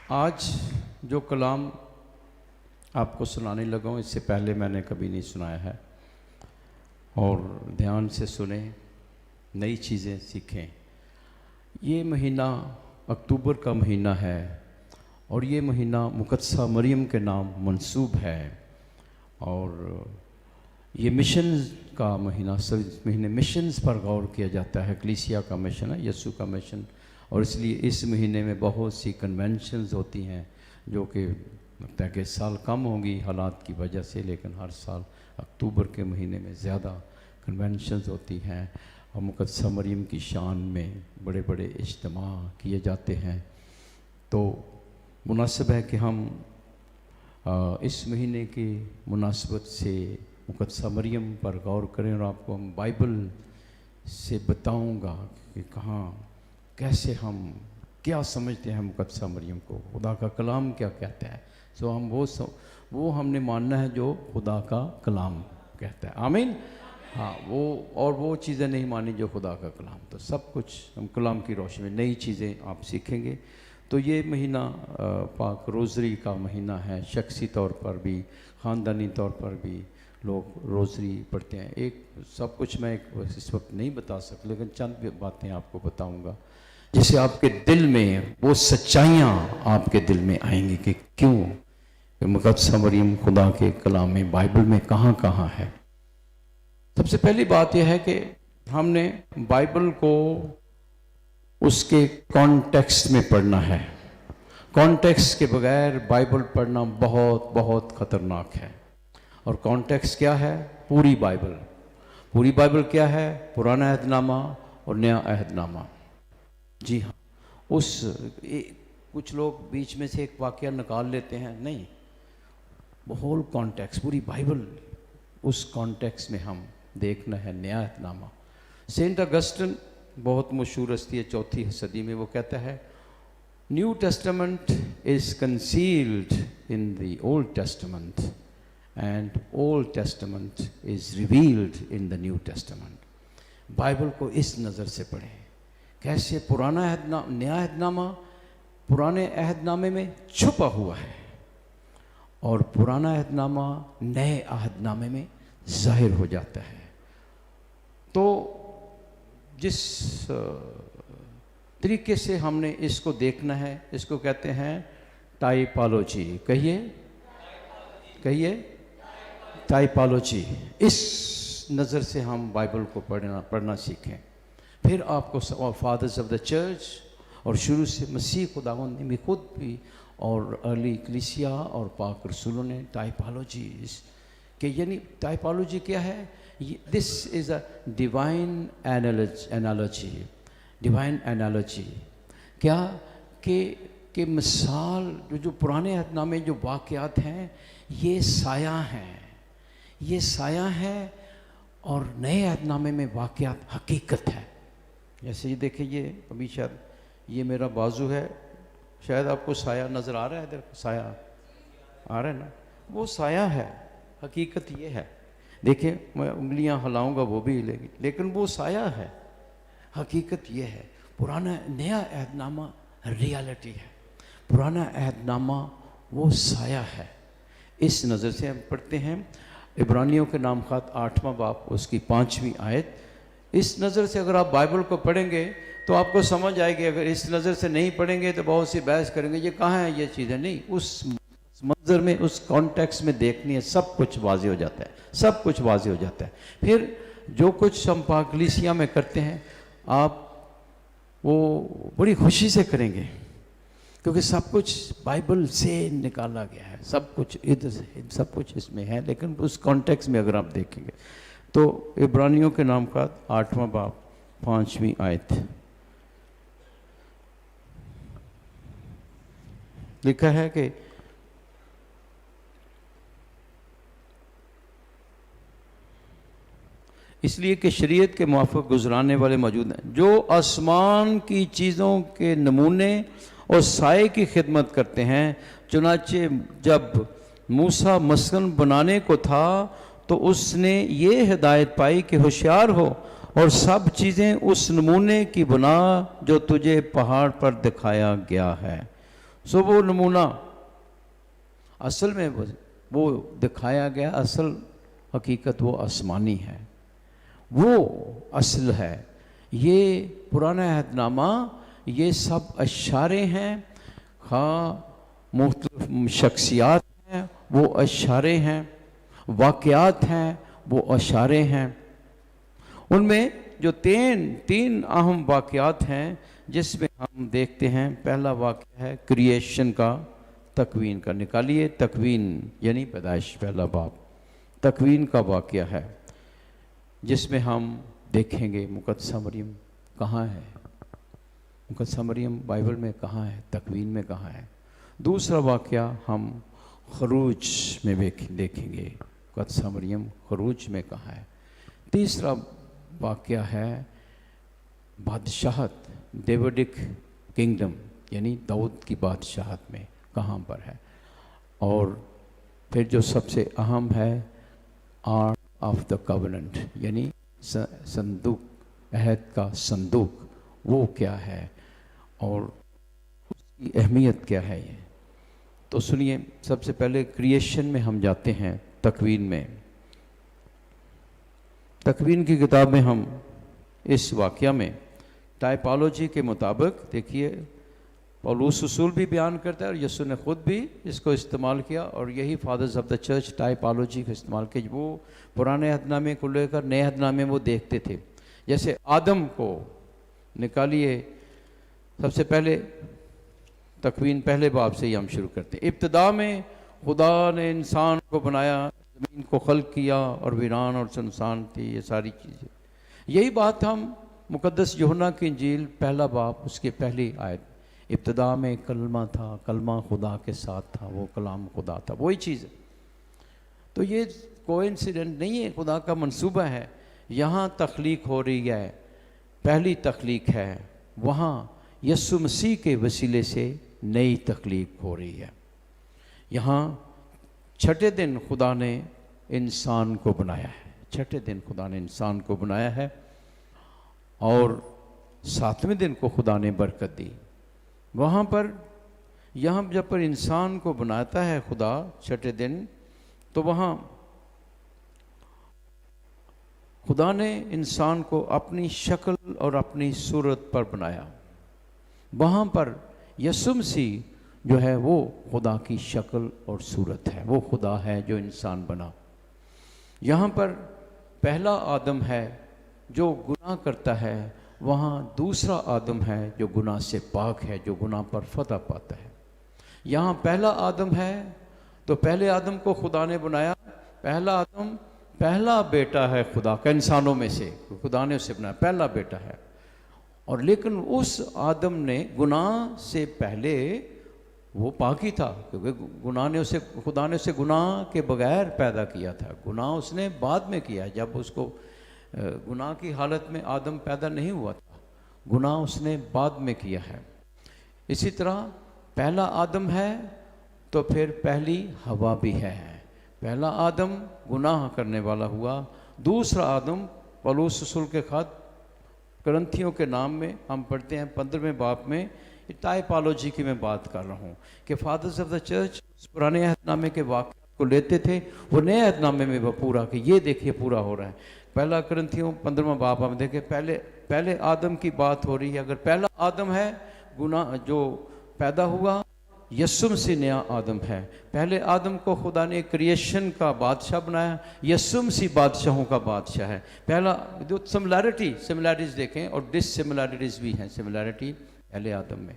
آج جو کلام آپ کو سنانے لگا ہوں، اس سے پہلے میں نے کبھی نہیں سنایا ہے، اور دھیان سے سنیں، نئی چیزیں سیکھیں۔ یہ مہینہ اکتوبر کا مہینہ ہے، اور یہ مہینہ مقدسہ مریم کے نام منسوب ہے، اور یہ مشنز کا مہینہ، اس مہینے مشنز پر غور کیا جاتا ہے۔ کلیسیا کا مشن ہے، یسوع کا مشن، اور اس لیے اس مہینے میں بہت سی کنونشنز ہوتی ہیں جو کہ لگتا ہے کہ اس سال کم ہوگی حالات کی وجہ سے، لیکن ہر سال اکتوبر کے مہینے میں زیادہ کنونشنز ہوتی ہیں، اور مقدسہ مریم کی شان میں بڑے بڑے اجتماع کیے جاتے ہیں۔ تو مناسب ہے کہ ہم اس مہینے کی مناسبت سے مقدسہ مریم پر غور کریں، اور آپ کو ہم بائبل سے بتاؤں گا کہ کہاں کیسے ہم کیا سمجھتے ہیں مقدسہ مریم کو، خدا کا کلام کیا کہتا ہے۔ سو ہم وہ ہم نے ماننا ہے جو خدا کا کلام کہتا ہے، آمین۔ ہاں، وہ چیزیں نہیں مانی جو خدا کا کلام۔ تو سب کچھ ہم کلام کی روشنی میں نئی چیزیں آپ سیکھیں گے۔ تو یہ مہینہ پاک روزری کا مہینہ ہے، شخصی طور پر بھی، خاندانی طور پر بھی لوگ روزری پڑھتے ہیں۔ سب کچھ میں اس وقت نہیں بتا سکتا، لیکن چند باتیں آپ کو بتاؤں گا جس سے آپ کے دل میں وہ سچائیاں آپ کے دل میں آئیں گی کہ کیوں کہ مقدسہ مریم خدا کے کلام میں، بائبل میں کہاں کہاں ہے۔ سب سے پہلی بات یہ ہے کہ ہم نے بائبل کو اس کے کانٹیکسٹ میں پڑھنا ہے۔ کانٹیکسٹ کے بغیر بائبل پڑھنا بہت بہت خطرناک ہے۔ اور کانٹیکسٹ کیا ہے؟ پوری بائبل۔ پوری بائبل کیا ہے؟ پرانا عہد نامہ اور نیا عہد نامہ۔ جی ہاں، کچھ لوگ بیچ میں سے ایک واقعہ نکال لیتے ہیں، نہیں، ہول کانٹیکسٹ، پوری بائبل، اس کانٹیکسٹ میں ہم دیکھنا ہے نیا عہد نامہ۔ سینٹ اگسٹن بہت مشہور ہستی ہے 4ویں صدی میں، وہ کہتا ہے new testament is concealed in the old testament and old testament is revealed in the new testament. Bible کو اس نظر سے پڑھیں، کیسے نیا عہد نامہ پرانے عہد نامے میں چھپا ہوا ہے، اور پرانا عہد نامہ نئے عہد نامے میں ظاہر ہو جاتا ہے۔ تو جس طریقے سے ہم نے اس کو دیکھنا ہے، اس کو کہتے ہیں ٹائپالوجی۔ کہیے ٹائپالوجی۔ اس نظر سے ہم بائبل کو پڑھنا سیکھیں۔ پھر آپ کو فادرز آف دا چرچ اور شروع سے مسیح خداوند نے بھی خود بھی، اور ارلی کلیسیا اور پاک رسولوں نے ٹائپالوجی کہ یعنی ٹائپالوجی کیا ہے؟ This is a divine analogy. Divine analogy کیا کہ مثال جو پرانے عہد نامے جو واقعات ہیں یہ سایہ ہیں، یہ سایہ ہے، اور نئے عہد نامے میں واقعات حقیقت ہے۔ جیسے یہ دیکھیں، یہ ابھی شاید یہ میرا بازو ہے، شاید آپ کو سایہ نظر آ رہا ہے، ادھر سایہ آ رہا ہے نا، وہ سایہ ہے، حقیقت یہ ہے۔ دیکھیں میں انگلیاں ہلاؤں گا وہ بھی ہلے گی، لیکن وہ سایہ ہے، حقیقت یہ ہے۔ نیا عہد نامہ ریالٹی ہے، پرانا عہد نامہ وہ سایہ ہے۔ اس نظر سے ہم پڑھتے ہیں عبرانیوں کے نام خط 8واں باب اس کی 5ویں آیت۔ اس نظر سے اگر آپ بائبل کو پڑھیں گے تو آپ کو سمجھ آئے گی۔ اگر اس نظر سے نہیں پڑھیں گے تو بہت سی بحث کریں گے، یہ کہاں ہے یہ چیزیں، نہیں، اس منظر میں، اس کانٹیکسٹ میں دیکھنی ہے، سب کچھ واضح ہو جاتا ہے، سب کچھ واضح ہو جاتا ہے۔ پھر جو کچھ ہم پاک کلیسیا میں کرتے ہیں آپ وہ بڑی خوشی سے کریں گے، کیونکہ سب کچھ بائبل سے نکالا گیا ہے، سب کچھ ادھر سے، سب کچھ اس میں ہے، لیکن اس کانٹیکسٹ میں اگر آپ دیکھیں گے تو عبرانیوں کے نام کا 8واں باب 5ویں آیت لکھا ہے کہ اس لیے کہ شریعت کے موافق گزرانے والے موجود ہیں جو آسمان کی چیزوں کے نمونے اور سائے کی خدمت کرتے ہیں۔ چنانچہ جب موسیٰ مسکن بنانے کو تھا تو اس نے یہ ہدایت پائی کہ ہوشیار ہو اور سب چیزیں اس نمونے کی بنا جو تجھے پہاڑ پر دکھایا گیا ہے۔ سو وہ نمونہ اصل میں وہ دکھایا گیا، اصل حقیقت وہ آسمانی ہے، وہ اصل ہے۔ یہ پرانا عہد نامہ یہ سب اشارے ہیں، خواہ مختلف شخصیات ہیں وہ اشارے ہیں، واقعات ہیں وہ اشارے ہیں۔ ان میں جو تین اہم واقعات ہیں جس میں ہم دیکھتے ہیں، پہلا واقعہ ہے کریشن کا، تکوین کا۔ نکالیے تکوین یعنی پیدائش، پہلا باب تکوین کا واقعہ ہے، جس میں ہم دیکھیں گے مقدسہ مریم کہاں ہے، مقدسہ مریم بائبل میں کہاں ہے، تکوین میں کہاں ہے۔ دوسرا واقعہ ہم خروج میں دیکھیں گے، مقدسہ مریم خروج میں کہاں ہے۔ تیسرا واقعہ ہے بادشاہت، ڈیوڈک کنگڈم یعنی داؤد کی بادشاہت میں کہاں پر ہے۔ اور پھر جو سب سے اہم ہے آرک آف دا کووننٹ یعنی صندوق عہد کا صندوق، وہ کیا ہے اور اس کی اہمیت کیا ہے۔ یہ تو سنیے، سب سے پہلے کریشن میں ہم جاتے ہیں، تکوین میں۔ تکوین کی کتاب میں ہم اس واقعہ میں ٹائپالوجی کے مطابق دیکھیے، پولس رسول بھی بیان کرتا ہے اور یسوع نے خود بھی اس کو استعمال کیا، اور یہی fathers of the church typology کو استعمال کیا۔ وہ پرانے عہد نامے کو لے کر نئے عہد نامے وہ دیکھتے تھے۔ جیسے آدم کو نکالیے، سب سے پہلے تکوین پہلے باب سے ہی ہم شروع کرتے ہیں۔ ابتدا میں خدا نے انسان کو بنایا، زمین کو خلق کیا اور ویران اور سنسان تھی، یہ ساری چیزیں۔ یہی بات ہم مقدس یوحنا کی انجیل پہلا باب اس کی پہلی آیت، ابتدا میں کلمہ تھا، کلمہ خدا کے ساتھ تھا، وہ کلام خدا تھا، وہی چیز ہے۔ تو یہ کوئنسیڈنٹ نہیں ہے، خدا کا منصوبہ ہے۔ یہاں تخلیق ہو رہی ہے، پہلی تخلیق ہے، وہاں یسوع مسیح کے وسیلے سے نئی تخلیق ہو رہی ہے۔ یہاں چھٹے دن خدا نے انسان کو بنایا ہے، چھٹے دن خدا نے انسان کو بنایا ہے، اور ساتویں دن کو خدا نے برکت دی۔ وہاں پر یہاں جب پر انسان کو بناتا ہے خدا چھٹے دن، تو وہاں خدا نے انسان کو اپنی شکل اور اپنی صورت پر بنایا۔ وہاں پر یسوع مسیح جو ہے وہ خدا کی شکل اور صورت ہے، وہ خدا ہے جو انسان بنا۔ یہاں پر پہلا آدم ہے جو گناہ کرتا ہے، وہاں دوسرا آدم ہے جو گناہ سے پاک ہے، جو گناہ پر فتح پاتا ہے۔ یہاں پہلا آدم ہے تو پہلے آدم کو خدا نے بنایا، پہلا آدم پہلا بیٹا ہے خدا کا، انسانوں میں سے خدا نے اسے بنایا، پہلا بیٹا ہے۔ اور لیکن اس آدم نے گناہ سے پہلے وہ پاکی تھا، کیونکہ خدا نے اسے گناہ کے بغیر پیدا کیا تھا۔ گناہ اس نے بعد میں کیا، جب اس کو گناہ کی حالت میں آدم پیدا نہیں ہوا تھا، گناہ اس نے بعد میں کیا ہے۔ اسی طرح پہلا آدم ہے تو پھر پہلی ہوا بھی ہے۔ پہلا آدم گناہ کرنے والا ہوا، دوسرا آدم پولس رسول کے خط کرنتھیوں کے نام میں ہم پڑھتے ہیں 15ویں باب میں، ٹائپالوجی کی میں بات کر رہا ہوں کہ فادرز آف دا چرچ اس پرانے عہد نامے کے واقعات کو لیتے تھے، وہ نئے عہد نامے میں وہ پورا کہ یہ دیکھیے پورا ہو رہا ہے۔ پہلا کرنتھیوں 15واں باب ہم دیکھیں، پہلے آدم کی بات ہو رہی ہے۔ اگر پہلا آدم ہے گناہ جو پیدا ہوا، یسوع مسیح نیا آدم ہے۔ پہلے آدم کو خدا نے کریشن کا بادشاہ بنایا، یسوع مسیح بادشاہوں کا بادشاہ ہے۔ پہلا جو سملیرٹیز دیکھیں اور ڈس سملیرٹیز بھی ہیں، سملیرٹی پہلے آدم میں،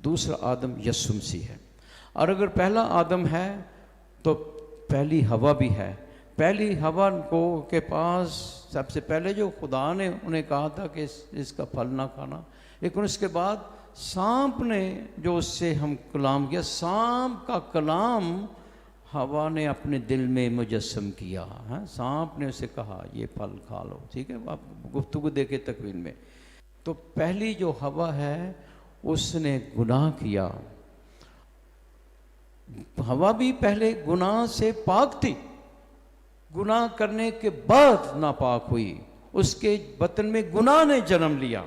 دوسرا آدم یسوع مسیح ہے۔ اور اگر پہلا آدم ہے تو پہلی ہوا بھی ہے۔ پہلی ہوا کے پاس سب سے پہلے جو خدا نے انہیں کہا تھا کہ اس کا پھل نہ کھانا، لیکن اس کے بعد سانپ نے جو اس سے ہم کلام کیا، سانپ کا کلام ہوا نے اپنے دل میں مجسم کیا۔ سانپ نے اسے کہا یہ پھل کھا لو، ٹھیک ہے، آپ گفتگو دیکھیں تکوین میں۔ تو پہلی جو ہوا ہے اس نے گناہ کیا۔ ہوا بھی پہلے گناہ سے پاک تھی، گناہ کرنے کے بعد ناپاک ہوئی، اس کے بطن میں گناہ نے جنم لیا۔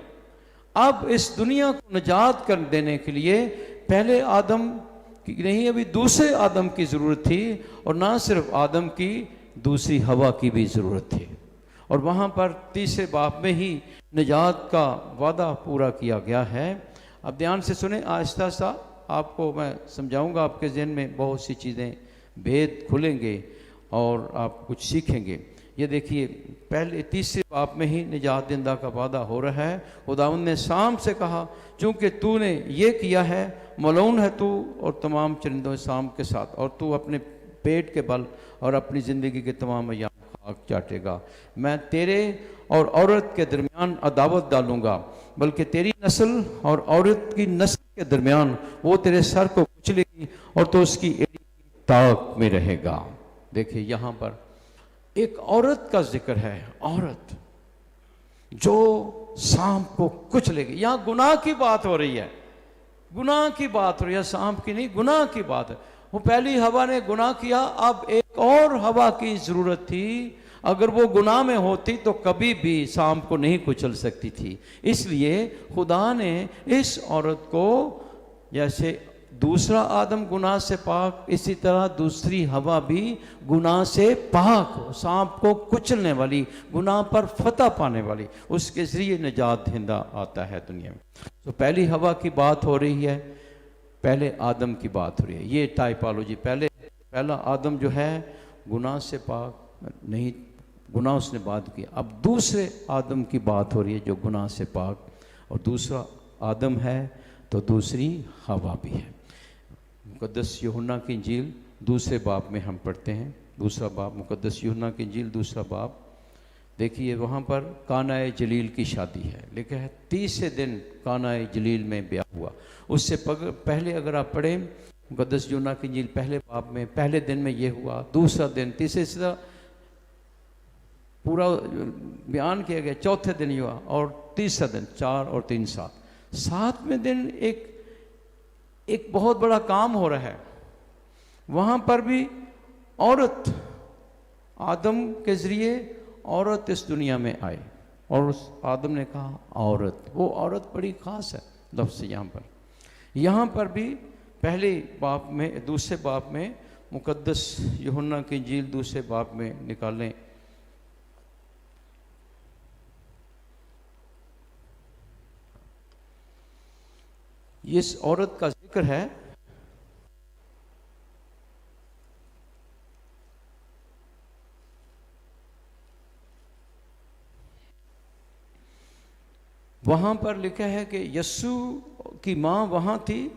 اب اس دنیا کو نجات کر دینے کے لیے پہلے آدم کی نہیں، ابھی دوسرے آدم کی ضرورت تھی، اور نہ صرف آدم کی، دوسری ہوا کی بھی ضرورت تھی، اور وہاں پر تیسرے باب میں ہی نجات کا وعدہ پورا کیا گیا ہے۔ اب دھیان سے سنیں، آہستہ آہستہ آپ کو میں سمجھاؤں گا، آپ کے ذہن میں بہت سی چیزیں بھید کھلیں گے اور آپ کچھ سیکھیں گے۔ یہ دیکھیے، پہلے تیسرے باب میں ہی نجات دہندہ کا وعدہ ہو رہا ہے۔ خداوند نے سام سے کہا، چونکہ تو نے یہ کیا ہے، ملعون ہے تو اور تمام چرندوں سام کے ساتھ، اور تو اپنے پیٹ کے بل اور اپنی زندگی کے تمام ایام خاک چاٹے گا۔ میں تیرے اور عورت کے درمیان عداوت ڈالوں گا، بلکہ تیری نسل اور عورت کی نسل کے درمیان وہ تیرے سر کو کچلے گی، اور تو اس کی ایڑی کی طاق میں رہے گا۔ دیکھیں یہاں پر ایک عورت کا ذکر ہے، عورت جو سام کو کچلے گی۔ یہاں گناہ کی بات ہو رہی ہے، گناہ کی بات ہو رہی ہے، سام کی نہیں، گناہ کی بات ہے۔ وہ پہلی ہوا نے گناہ کیا، اب ایک اور ہوا کی ضرورت تھی۔ اگر وہ گناہ میں ہوتی تو کبھی بھی سام کو نہیں کچل سکتی تھی۔ اس لیے خدا نے اس عورت کو، جیسے دوسرا آدم گناہ سے پاک، اسی طرح دوسری ہوا بھی گناہ سے پاک ہو، سانپ کو کچلنے والی، گناہ پر فتح پانے والی، اس کے ذریعے نجات دہندہ آتا ہے دنیا میں۔ تو پہلی ہوا کی بات ہو رہی ہے، پہلے آدم کی بات ہو رہی ہے۔ یہ ٹائپالوجی، پہلا آدم جو ہے گناہ سے پاک نہیں، گناہ اس نے بعد کیا۔ اب دوسرے آدم کی بات ہو رہی ہے جو گناہ سے پاک، اور دوسرا آدم ہے تو دوسری ہوا بھی ہے۔ مقدس یوحنا کی انجیل دوسرے باب میں ہم پڑھتے ہیں، دوسرا باب، مقدس یوحنا کی انجیل دوسرا باب، دیکھیے وہاں پر کانہ جلیل کی شادی ہے، لکھا ہے تیسرے دن کانہ جلیل میں بیاہ ہوا۔ اس سے پہلے اگر آپ پڑھیں مقدس یوحنا کی انجیل پہلے باب میں، پہلے دن میں یہ ہوا، دوسرا دن، تیسرے سے پورا بیان کیا گیا، چوتھے دن یہ ہوا، اور تیسرا دن، 4 اور 3 7، ساتویں دن ایک بہت بڑا کام ہو رہا ہے۔ وہاں پر بھی عورت، آدم کے ذریعے عورت اس دنیا میں آئی، اور اس آدم نے کہا عورت، وہ عورت بڑی خاص ہے لفظ یہاں پر بھی پہلے باب میں، دوسرے باب میں، مقدس یوحنا کی انجیل دوسرے باب میں نکالیں، اس عورت کا ذکر ہے۔ وہاں پر لکھا ہے کہ یسوع کی ماں وہاں تھی،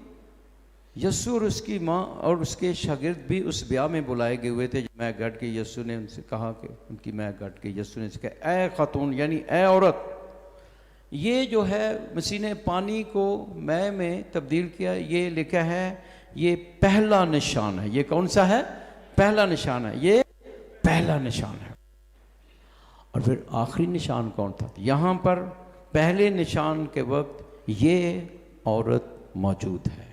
یسوع اور اس کی ماں اور اس کے شاگرد بھی اس بیاہ میں بلائے گئے ہوئے تھے۔ میں گھٹ کے، یسوع نے ان سے کہا کہ ان کی میں گھٹ کے، یسوع نے کہا اے خاتون، یعنی اے عورت، یہ جو ہے مسیح نے پانی کو میں تبدیل کیا، یہ لکھا ہے یہ پہلا نشان ہے۔ یہ کون سا ہے؟ پہلا نشان ہے، یہ پہلا نشان ہے۔ اور پھر آخری نشان کون تھا؟ یہاں پر پہلے نشان کے وقت یہ عورت موجود ہے۔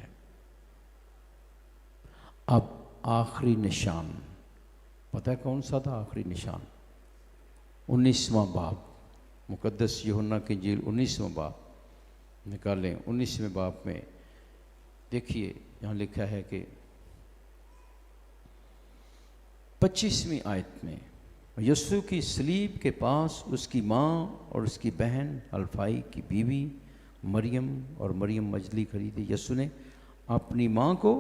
اب آخری نشان پتہ ہے کون سا تھا؟ آخری نشان 19واں باب، مقدس یوحنا کی انجیل 19واں باب نکالیں۔ 19ویں باب میں دیکھیے یہاں لکھا ہے کہ 25ویں آیت میں، یسوع کی صلیب کے پاس اس کی ماں اور اس کی بہن الفائی کی بیوی مریم اور مریم مجدلی کھڑی تھی۔ یسوع نے اپنی ماں کو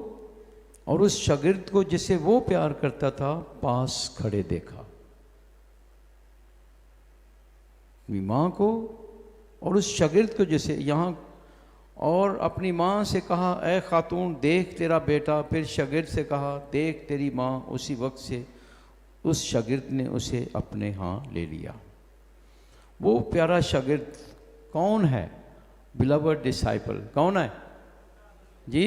اور اس شاگرد کو جسے وہ پیار کرتا تھا پاس کھڑے دیکھا۔ اپنی ماں کو اور اس شاگرد کو جسے یہاں، اور اپنی ماں سے کہا اے خاتون دیکھ تیرا بیٹا، پھر شاگرد سے کہا دیکھ تیری ماں۔ اسی وقت سے اس شاگرد نے اسے اپنے ہاں لے لیا۔ وہ پیارا شاگرد کون ہے؟ بیلاوڈ ڈسائپل کون ہے جی؟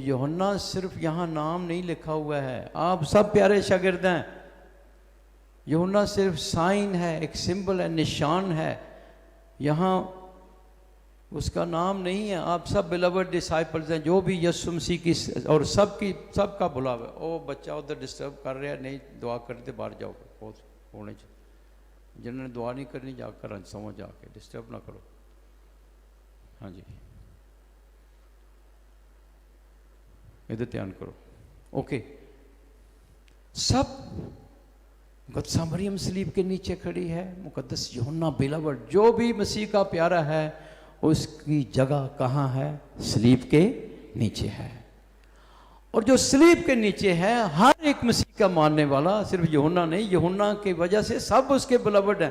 یوحنا صرف یہاں نام نہیں لکھا ہوا ہے، آپ سب پیارے شاگرد ہیں۔ یوحنا صرف سائن ہے، ایک سمبل ہے، نشان ہے، یہاں اس کا نام نہیں ہے۔ آپ سب بیلاوڈ ڈسائپلز ہیں، جو بھی یسوع مسیح کی، اور سب کا بلا ہوا ہے۔ او بچہ ادھر ڈسٹرب کر رہا ہے، نہیں دعا کرتے باہر جاؤ، بہت ہونے چاہیے، جنہوں نے دعا نہیں کرنی جا کر سمجھ جا کے ڈسٹرب نہ کرو۔ ہاں جی، ادھر دھیان کرو. اوکے, سب مقدسہ مریم صلیب کے نیچے کھڑی ہے. مقدس یوحنا بیلاورڈ, جو بھی مسیح کا پیارا ہے اس کی جگہ کہاں ہے؟ صلیب کے نیچے ہے. اور جو صلیب کے نیچے ہے, ہر ایک مسیح کا ماننے والا, صرف یوحنا نہیں, یوحنا کی وجہ سے سب اس کے بیلاورڈ ہیں.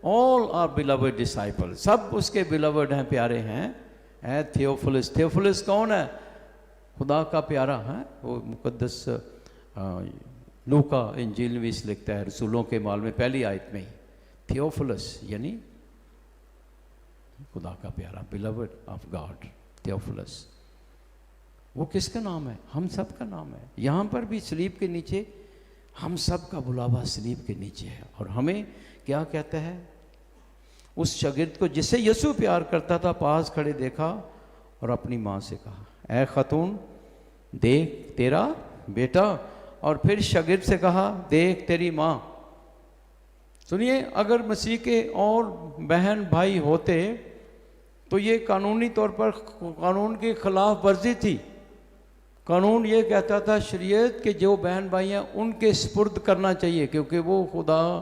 all are beloved disciples, سب اس کے بیلاورڈ ہیں, پیارے ہیں. تھیوفلس, تھیوفلس کون ہے؟ خدا کا پیارا ہے. وہ مقدس لوکا انجیل میں اس لکھتا ہے, رسولوں کے مال میں پہلی آیت میں ہی, تھیوفلس یعنی خدا کا پیارا, بیلاورڈ آف گاڈ, تھیوفلس. وہ کس کا نام ہے؟ ہم سب کا نام ہے. یہاں پر بھی صلیب کے نیچے ہم سب کا بلاوا صلیب کے نیچے ہے. اور ہمیں کیا کہتا ہے؟ اس شاگرد کو جسے یسوع پیار کرتا تھا پاس کھڑے دیکھا اور اپنی ماں سے کہا, اے خاتون دیکھ تیرا بیٹا. اور پھر شاگرد سے کہا, دیکھ تیری ماں. سنیے, اگر مسیح کے اور بہن بھائی ہوتے تو یہ قانونی طور پر قانون کی خلاف ورزی تھی. قانون یہ کہتا تھا شریعت کہ جو بہن بھائی ہیں ان کے سپرد کرنا چاہیے, کیونکہ وہ خدا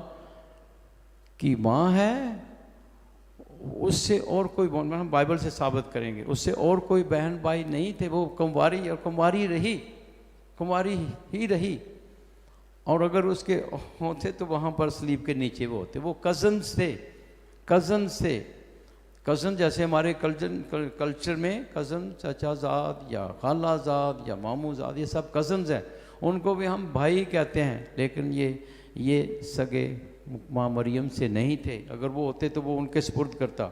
کی ماں ہے. اس سے اور کوئی, ہم بائبل سے ثابت کریں گے, اس سے اور کوئی بہن بھائی نہیں تھے. وہ کنواری اور کنواری ہی رہی. اور اگر اس کے ہوتے تو وہاں پر صلیب کے نیچے وہ ہوتے. وہ کزنز تھے. کزن جیسے ہمارے کلچر میں کزن چچا زاد یا خالہ زاد یا ماموں زاد, یہ سب کزنز ہیں. ان کو بھی ہم بھائی کہتے ہیں, لیکن یہ سگے ماں مریم سے نہیں تھے. اگر وہ ہوتے تو وہ ان کے سپرد کرتا.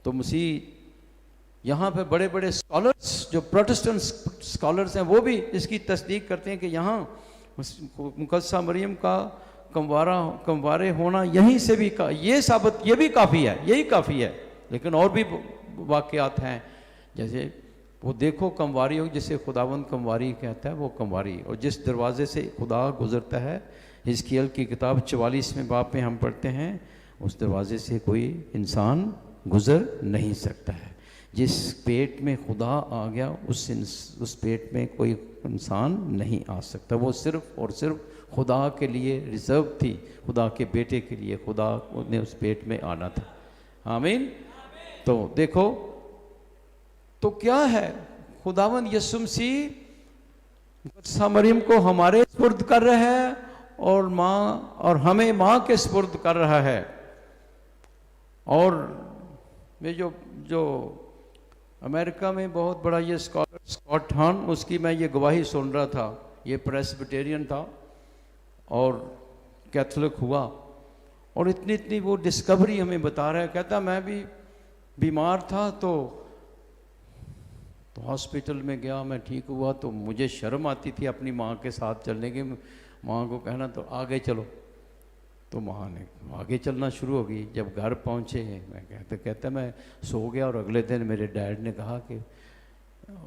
تو مسیح یہاں پہ بڑے بڑے اسکالرز, جو پروٹسٹنٹ اسکالرز ہیں, وہ بھی اس کی تصدیق کرتے ہیں کہ یہاں مقدسہ مریم کا کنوارے ہونا یہیں سے بھی یہ بھی کافی ہے, یہی کافی ہے. لیکن اور بھی واقعات ہیں, جیسے وہ دیکھو کنواری ہو, جسے خداوند کنواری کہتا ہے, وہ کنواری. اور جس دروازے سے خدا گزرتا ہے, حزقیل کی کتاب 44 باب میں ہم پڑھتے ہیں, اس دروازے سے کوئی انسان گزر نہیں سکتا ہے. جس پیٹ میں خدا آ گیا اس پیٹ میں کوئی انسان نہیں آ سکتا. وہ صرف اور صرف خدا کے لیے ریزرو تھی, خدا کے بیٹے کے لیے خدا نے اس پیٹ میں آنا تھا. آمین. تو دیکھو تو کیا ہے, خداوند یسوع مسیح مقدسہ مریم کو ہمارے سپرد کر رہا ہے اور ہمیں ماں کے سپرد کر رہا ہے. اور میں جو امریکہ میں بہت بڑا یہ اسکالر اسکاٹ ہان, اس کی میں یہ گواہی سن رہا تھا. یہ پریسبیٹیرین تھا اور کیتھولک ہوا, اور اتنی وہ ڈسکوری ہمیں بتا رہا ہے. کہتا میں بھی بیمار تھا تو ہاسپٹل میں گیا, میں ٹھیک ہوا تو مجھے شرم آتی تھی اپنی ماں کے ساتھ چلنے کی. ماں کو کہنا تو آگے چلو, تو ماں نے آگے چلنا شروع ہو گئی. جب گھر پہنچے میں کہتا میں سو گیا, اور اگلے دن میرے ڈیڈ نے کہا کہ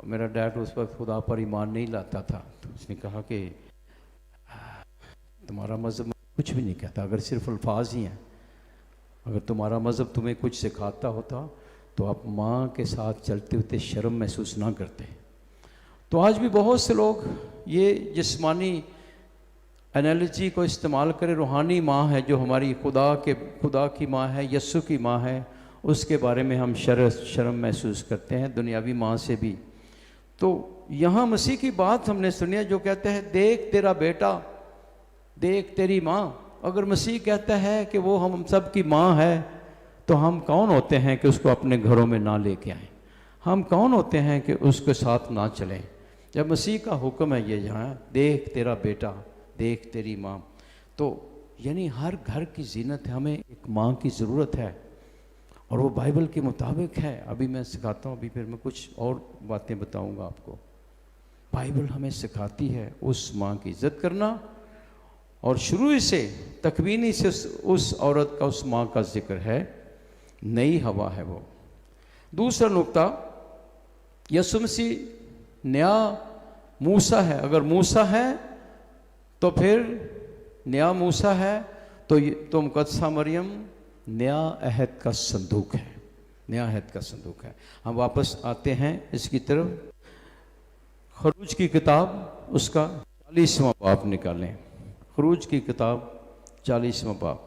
میرا ڈیڈ اس وقت خدا پر ایمان نہیں لاتا تھا, تو اس نے کہا کہ تمہارا مذہب کچھ بھی نہیں کہتا, اگر صرف الفاظ ہی ہیں. اگر تمہارا مذہب تمہیں کچھ سکھاتا ہوتا تو آپ ماں کے ساتھ چلتے ہوتے شرم محسوس نہ کرتے. تو آج بھی بہت سے لوگ یہ جسمانی انالوجی کو استعمال کرے, روحانی ماں ہے جو ہماری خدا کی ماں ہے, یسوع کی ماں ہے, اس کے بارے میں ہم شرم محسوس کرتے ہیں, دنیاوی ماں سے بھی. تو یہاں مسیح کی بات ہم نے سنی ہے جو کہتا ہے دیکھ تیرا بیٹا, دیکھ تیری ماں. اگر مسیح کہتا ہے کہ وہ ہم سب کی ماں ہے, تو ہم کون ہوتے ہیں کہ اس کو اپنے گھروں میں نہ لے کے آئیں؟ ہم کون ہوتے ہیں کہ اس کے ساتھ نہ چلیں؟ جب مسیح کا حکم ہے یہ جہاں دیکھ تیرا بیٹا, دیکھ تیری ماں, تو یعنی ہر گھر کی زینت ہے, ہمیں ایک ماں کی ضرورت ہے, اور وہ بائبل کے مطابق ہے. ابھی میں سکھاتا ہوں, ابھی پھر میں کچھ اور باتیں بتاؤں گا آپ کو. بائبل ہمیں سکھاتی ہے اس ماں کی عزت کرنا, اور شروع سے تکوینی سے اس عورت کا, اس ماں کا ذکر ہے. نئی ہوا ہے وہ. دوسرا نقطہ, یسوع مسیح نیا موسیٰ ہے. اگر موسیٰ ہے تو پھر نیا موسیٰ ہے, تو مقدسہ مریم نیا عہد کا صندوق ہے, نیا عہد کا صندوق ہے. ہم واپس آتے ہیں اس کی طرف. خروج کی کتاب اس کا 40واں باب نکالیں، خروج کی کتاب 40واں باب۔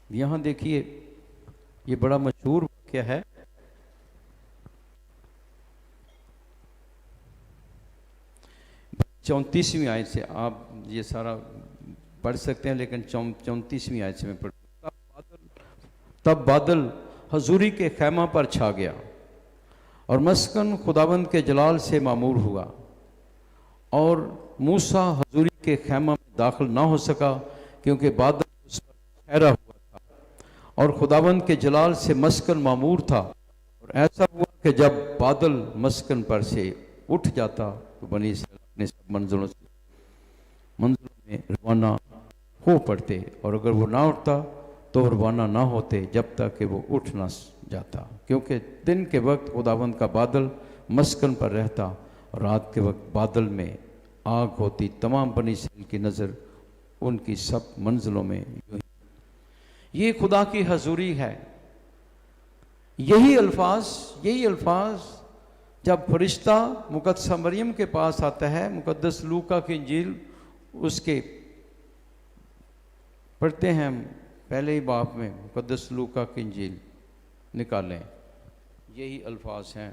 یہاں دیکھیے یہ بڑا مشہور واقعہ ہے۔ چونتیسویں آیت سے آپ یہ سارا پڑھ سکتے ہیں، لیکن 34ویں آیت سے میں پڑھ۔ تب بادل حضوری کے خیمہ پر چھا گیا اور مسکن خداوند کے جلال سے معمور ہوا، اور موسیٰ حضوری کے خیمہ میں داخل نہ ہو سکا کیونکہ بادل اس پر ٹھہرا ہوا تھا اور خداوند کے جلال سے مسکن معمور تھا۔ اور ایسا ہوا کہ جب بادل مسکن پر سے اٹھ جاتا تو بنی اسرائیل اپنے سب منزلوں میں روانہ ہو پڑتے، اور اگر وہ نہ اٹھتا تو روانہ نہ ہوتے جب تک کہ وہ اٹھ نہ جاتا، کیونکہ دن کے وقت خداوند کا بادل مسکن پر رہتا اور رات کے وقت بادل میں آگ ہوتی۔ تمام بنی اسرائیل کی نظر ان کی سب منزلوں میں یوں ہی۔ یہ خدا کی حضوری ہے۔ یہی الفاظ جب فرشتہ مقدسہ مریم کے پاس آتا ہے، مقدس لوکا کی انجیل اس کے پڑھتے ہیں ہم پہلے ہی باب میں، مقدس لوکا کی انجیل نکالیں، یہی الفاظ ہیں۔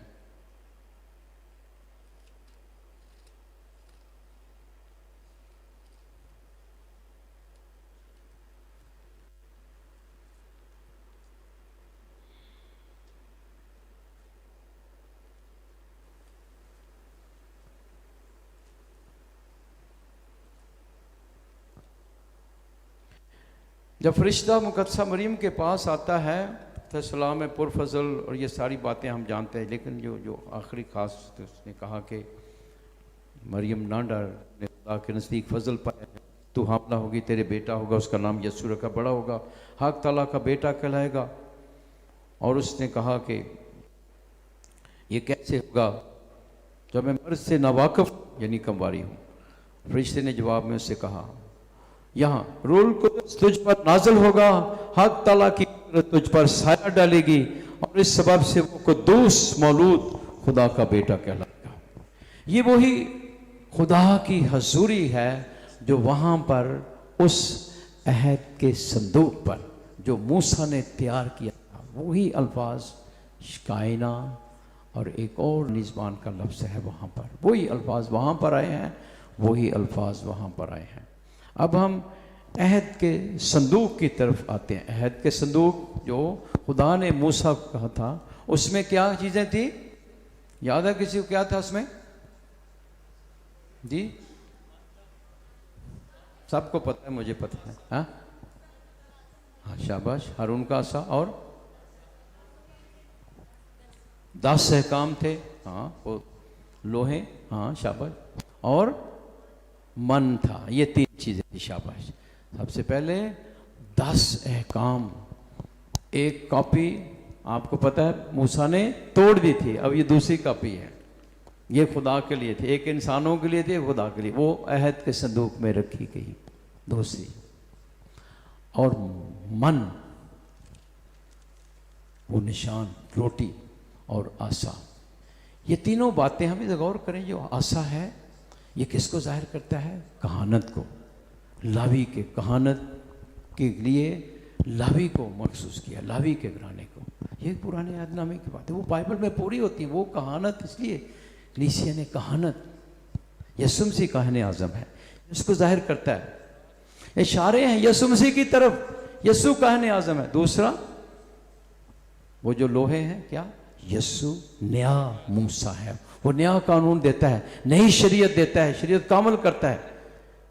جب فرشتہ مقدسہ مریم کے پاس آتا ہے تو سلام پرفضل اور یہ ساری باتیں ہم جانتے ہیں، لیکن جو آخری خاص اس نے کہا کہ مریم نہ ڈر، نے خدا کے نزدیک فضل پایا ہے، تو حاملہ ہوگی، تیرے بیٹا ہوگا، اس کا نام یسوع رکھا، بڑا ہوگا، حق تعالیٰ کا بیٹا کہلائے گا۔ اور اس نے کہا کہ یہ کیسے ہوگا جب میں مرد سے ناواقف یعنی کمواری ہوں؟ فرشتے نے جواب میں اس سے کہا، یہاں روح القدس تجھ پر نازل ہوگا، حق تعالیٰ کی قدرت تجھ پر سایہ ڈالے گی، اور اس سبب سے وہ قدوس مولود خدا کا بیٹا کہلائے گا۔ یہ وہی خدا کی حضوری ہے جو وہاں پر اس عہد کے صندوق پر جو موسیٰ نے تیار کیا تھا، وہی الفاظ شکائنا اور ایک اور نزبان کا لفظ ہے وہاں پر، وہی الفاظ وہاں پر آئے ہیں، وہی الفاظ وہاں پر آئے ہیں۔ اب ہم عہد کے صندوق کی طرف آتے ہیں۔ عہد کے صندوق جو خدا نے موسیٰ کو کہا تھا، اس میں کیا چیزیں تھیں؟ یاد ہے کسی کو کیا تھا اس میں؟ جی سب کو پتہ ہے، مجھے پتہ ہے۔ ہاں شاباش، ہارون کا عصا، اور 10 احکام تھے، ہاں وہ لوہے، ہاں شاباش، اور من تھا، یہ 3 چیزیں تھی، شاباش۔ سب سے پہلے 10 احکام، ایک کاپی آپ کو پتہ ہے موسیٰ نے توڑ دی تھی، اب یہ دوسری کاپی ہے، یہ خدا کے لیے تھی، ایک انسانوں کے لیے تھی، خدا کے لیے، وہ عہد کے صندوق میں رکھی گئی دوسری۔ اور من، وہ نشان، روٹی اور عصا، یہ تینوں باتیں ہم اس غور کریں۔ جو عصا ہے یہ کس کو ظاہر کرتا ہے؟ کہانت کو، لاوی کے کہانت کے لیے لاوی کو مخصوص کیا، لاوی کے گھرانے کو۔ یہ پرانے عہد نامے کی بات ہے، وہ بائبل میں پوری ہوتی ہے، وہ کہانت، اس لیے کلیسیا نے کہانت، یسوع مسیح کاہن اعظم ہے، اس کو ظاہر کرتا ہے، اشارے ہیں یسوع مسیح کی طرف، یسوع کاہن اعظم ہے۔ دوسرا وہ جو لوہے ہیں، کیا؟ یسوع نیا موسیٰ ہے، وہ نیا قانون دیتا ہے، نئی شریعت دیتا ہے، شریعت کامل کرتا ہے،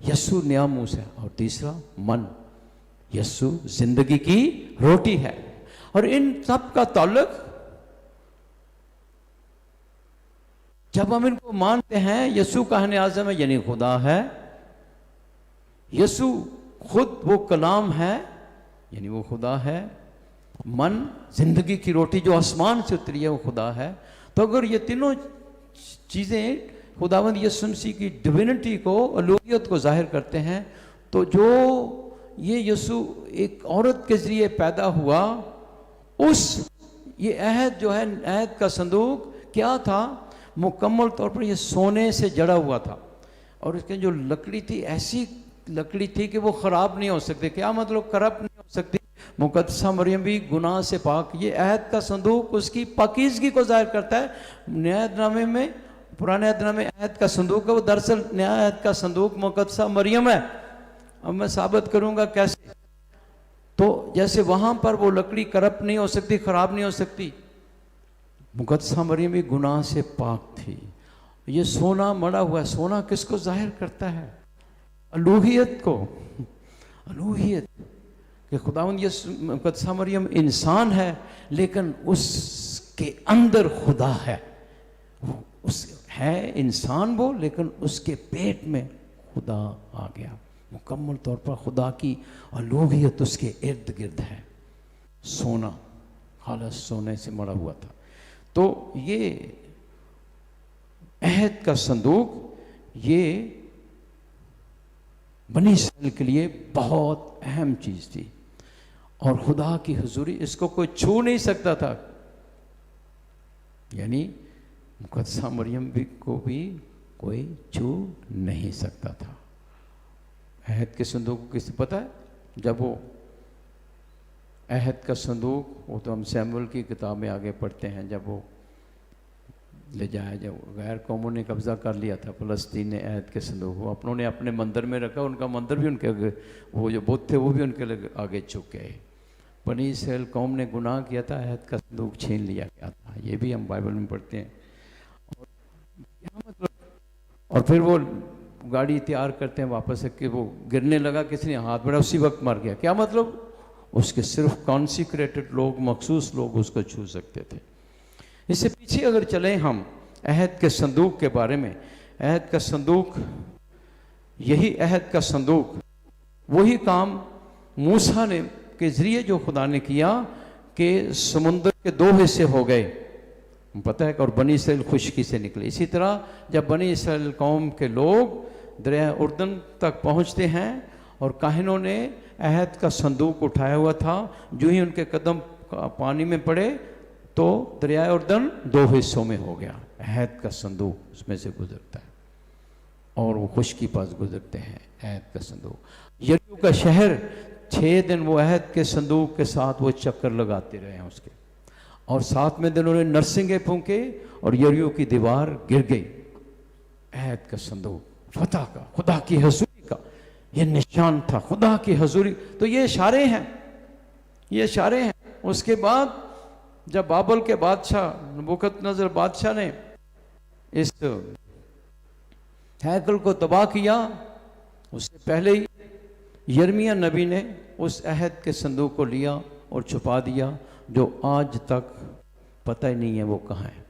یسوع نیا موسیٰ ہے۔ اور تیسرا من، یسوع زندگی کی روٹی ہے۔ اور ان سب کا تعلق، جب ہم ان کو مانتے ہیں، یسوع کاہن اعظم ہے یعنی خدا ہے، یسوع خود وہ کلام ہے یعنی وہ خدا ہے، من زندگی کی روٹی جو آسمان سے اتری ہے وہ خدا ہے۔ تو اگر یہ تینوں چیزیں خداوند یسوع مسیح کی ڈیوینٹی کو، الوہیت کو ظاہر کرتے ہیں، تو جو یہ یسوع ایک عورت کے ذریعے پیدا ہوا، اس یہ عہد جو ہے، عہد کا صندوق کیا تھا؟ مکمل طور پر یہ سونے سے جڑا ہوا تھا، اور اس کی جو لکڑی تھی ایسی لکڑی تھی کہ وہ خراب نہیں ہو سکتی۔ کیا مطلب کرپٹ نہیں ہو سکتی؟ مقدسہ مریم بھی گناہ سے پاک۔ یہ عہد کا صندوق اس کی پاکیزگی کو ظاہر کرتا ہے۔ نئے عہد نامے میں، پرانے عہد نامے عہد کا صندوق ہے، وہ دراصل نیا عہد کا صندوق مقدسہ مریم ہے۔ اب میں ثابت کروں گا کیسے۔ تو جیسے وہاں پر وہ لکڑی کرپٹ نہیں ہو سکتی، خراب نہیں ہو سکتی، مقدسہ مریم بھی گناہ سے پاک تھی۔ یہ سونا مڑا ہوا ہے۔ سونا کس کو ظاہر کرتا ہے؟ الوہیت کو، الوہیت، کہ خداوند یہ مقدسہ مریم انسان ہے لیکن اس کے اندر خدا ہے۔ اس ہے انسان وہ، لیکن اس کے پیٹ میں خدا آ گیا۔ مکمل طور پر خدا کی الوہیت اس کے ارد گرد ہے۔ سونا، خالص سونے سے مڑا ہوا تھا۔ تو یہ عہد کا صندوق یہ بنی اسرائیل کے لیے بہت اہم چیز تھی، اور خدا کی حضوری اس کو کوئی چھو نہیں سکتا تھا۔ یعنی مقدسہ مریم کو بھی کوئی چھو نہیں سکتا تھا۔ عہد کے صندوق کو کس پتہ ہے؟ جب وہ عہد کا صندوق، وہ تو ہم سیموئیل کی کتاب میں آگے پڑھتے ہیں، جب وہ لے جایا، جب غیر قوموں نے قبضہ کر لیا تھا فلسطین نے عہد کے صندوق، وہ اپنوں نے اپنے مندر میں رکھا، ان کا مندر بھی ان کے آگے، وہ جو بت تھے وہ بھی ان کے آگے جھک گئے۔ بنی اسرائیل قوم نے گناہ کیا تھا، عہد کا صندوق چھین لیا گیا تھا۔ یہ بھی ہم بائبل میں پڑھتے ہیں۔ اور پھر وہ گاڑی تیار کرتے ہیں واپس، کہ وہ گرنے لگا، کس نے ہاتھ بڑھا، اسی وقت مر گیا۔ کیا مطلب؟ اس کے صرف کانسیکریٹڈ لوگ، مخصوص لوگ اس کو چھو سکتے تھے۔ اس سے پیچھے اگر چلیں ہم عہد کے صندوق کے بارے میں، عہد کا صندوق، یہی عہد کا صندوق، وہی کام موسیٰ نے کے ذریعے جو خدا نے کیا کہ سمندر کے 2 حصے ہو گئے، پتہ ہے کہ، اور بنی اسرائیل خشکی سے نکلے۔ اسی طرح جب بنی اسرائیل قوم کے لوگ دریا اردن تک پہنچتے ہیں، اور کاہنوں نے عہد کا صندوق اٹھایا ہوا تھا، جو ہی ان کے قدم پانی میں پڑے تو دریائے اردن 2 حصوں میں ہو گیا۔ عہد کا صندوق اس میں سے گزرتا ہے، اور وہ خشکی پاس گزرتے ہیں عہد کا صندوق۔ یریکو کا شہر 6 دن وہ عہد کے صندوق کے ساتھ وہ چکر لگاتے رہے ہیں اس کے، اور 7ویں دن انہوں نے نرسنگیں پھونکے اور یریکو کی دیوار گر گئی۔ عہد کا صندوق فتح کا، خدا کی حضوری کا یہ نشان تھا، خدا کی حضوری۔ تو یہ اشارے ہیں، یہ اشارے ہیں۔ اس کے بعد جب بابل کے بادشاہ نبوکدنضر بادشاہ نے اس ہیکل کو تباہ کیا، اس سے پہلے ہی یرمیہ نبی نے اس عہد کے صندوق کو لیا اور چھپا دیا، جو آج تک پتہ ہی نہیں ہے وہ کہاں ہے۔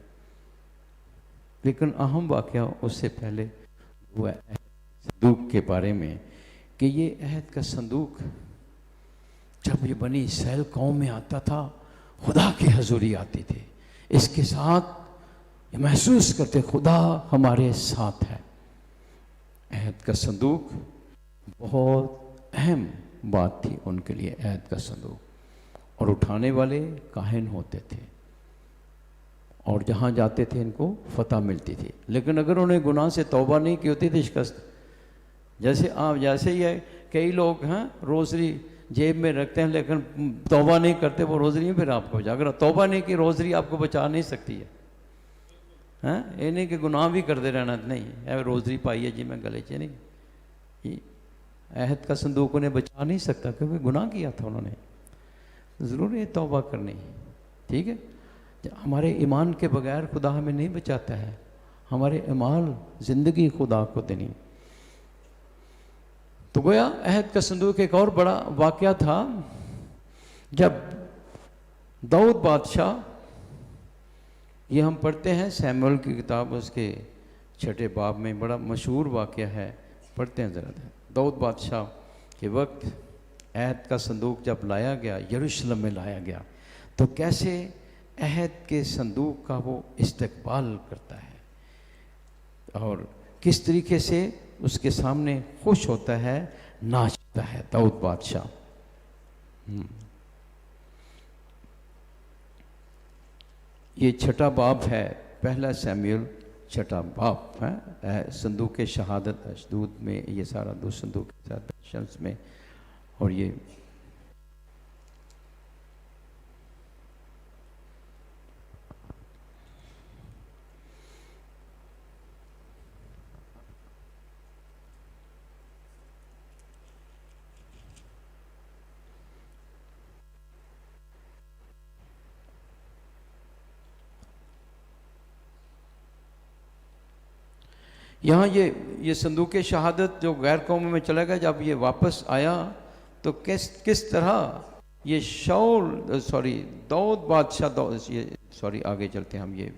لیکن اہم واقعہ اس سے پہلے ہوا ہے صندوق کے بارے میں، کہ یہ عہد کا صندوق جب یہ بنی اسرائیل قوم میں آتا تھا، خدا کی حضوری آتی تھی، اس کے ساتھ یہ محسوس کرتے خدا ہمارے ساتھ ہے۔ عہد کا صندوق بہت اہم بات تھی ان کے لیے، عہد کا صندوق، اور اٹھانے والے کاہن ہوتے تھے، اور جہاں جاتے تھے ان کو فتح ملتی تھی۔ لیکن اگر انہیں گناہ سے توبہ نہیں کی ہوتی تھی، شکست، جیسے ہی ہے کئی لوگ ہیں روزری جیب میں رکھتے ہیں لیکن توبہ نہیں کرتے، وہ روزری پھر آپ کو بچا، اگر توبہ نہیں کی روزری آپ کو بچا نہیں سکتی ہے۔ ہاں، یہ نہیں کہ گناہ بھی کرتے رہنا، نہیں، روزری پائی ہے جی میں گلے چ، نہیں، عہد کا صندوق انہیں بچا نہیں سکتا کیونکہ گناہ کیا تھا انہوں نے۔ ضرور ہے توبہ کرنی، ٹھیک ہے۔ ہمارے ایمان کے بغیر خدا ہمیں نہیں بچاتا ہے، ہمارے اعمال زندگی خدا کو دینی۔ تو گویا عہد کا صندوق ایک اور بڑا واقعہ تھا، جب داؤد بادشاہ، یہ ہم پڑھتے ہیں سیموئیل کی کتاب اس کے 6 باب میں، بڑا مشہور واقعہ ہے، پڑھتے ہیں ذرا۔ داؤد بادشاہ کے وقت عہد کا صندوق جب لایا گیا، یروشلم میں لایا گیا، تو کیسے عہد کے صندوق کا وہ استقبال کرتا ہے، اور کس طریقے سے اس کے سامنے خوش ہوتا ہے، ناچتا ہے داؤد بادشاہ۔ یہ چھٹا باب ہے، پہلا سیموئیل چھٹا باب ہے، صندوق شہادت اشدود میں، یہ سارا دو صندوق شمس میں، اور یہ یہاں یہ صندوق شہادت جو غیر قوموں میں چلا گیا، جب یہ واپس آیا تو کس طرح یہ داؤد بادشاہ آگے چلتے ہیں ہم، یہ